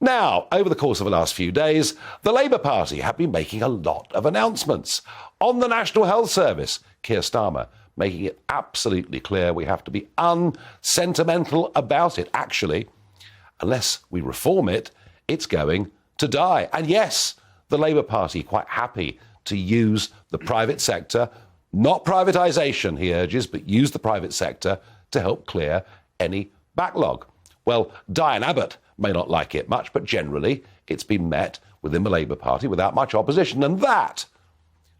Now, over the course of the last few days, the Labour Party have been making a lot of announcements. On the National Health Service, Keir Starmer making it absolutely clear we have to be unsentimental about it. Actually, unless we reform it, it's going to die. And yes, the Labour Party quite happy to use the private sector, not privatisation, he urges, but use the private sector to help clear any backlog. Well, Diane Abbott may not like it much, but generally it's been met within the Labour Party without much opposition. And that,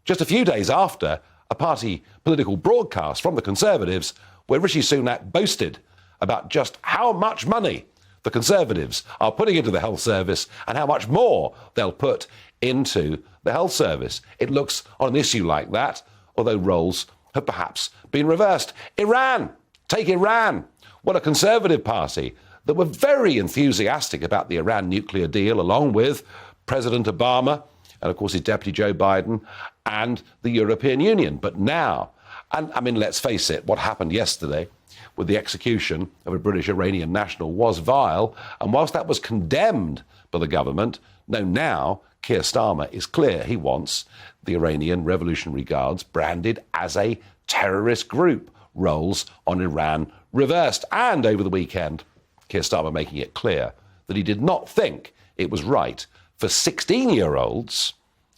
just a few days after a party political broadcast from the Conservatives where Rishi Sunak boasted about just how much money the Conservatives are putting into the health service and how much more they'll put into the health service. It looks on an issue like that, although roles have perhaps been reversed. Iran, take Iran. What a Conservative party that were very enthusiastic about the Iran nuclear deal, along with President Obama and, of course, his deputy Joe Biden and the European Union. But now, and I mean, let's face it, what happened yesterday with the execution of a British Iranian national was vile. And whilst that was condemned by the government, now Keir Starmer is clear he wants the Iranian Revolutionary Guards branded as a terrorist group. Roles on Iran reversed. And over the weekend, Keir Starmer making it clear that he did not think it was right for 16-year-olds,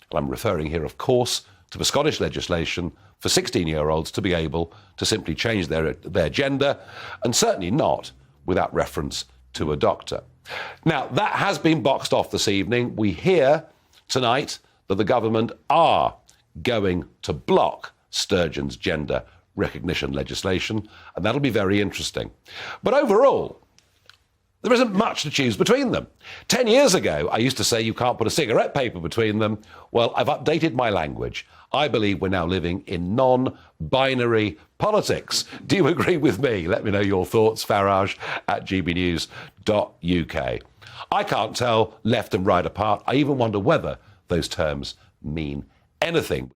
and I'm referring here, of course, to the Scottish legislation, for 16-year-olds to be able to simply change their gender, and certainly not without reference to a doctor. Now, that has been boxed off this evening. We hear tonight that the government are going to block Sturgeon's gender recognition legislation, and that'll be very interesting. But overall, there isn't much to choose between them. 10 years ago, I used to say you can't put a cigarette paper between them. Well, I've updated my language. I believe we're now living in non-binary politics. Do you agree with me? Let me know your thoughts, Farage at gbnews.uk. I can't tell left and right apart. I even wonder whether those terms mean anything.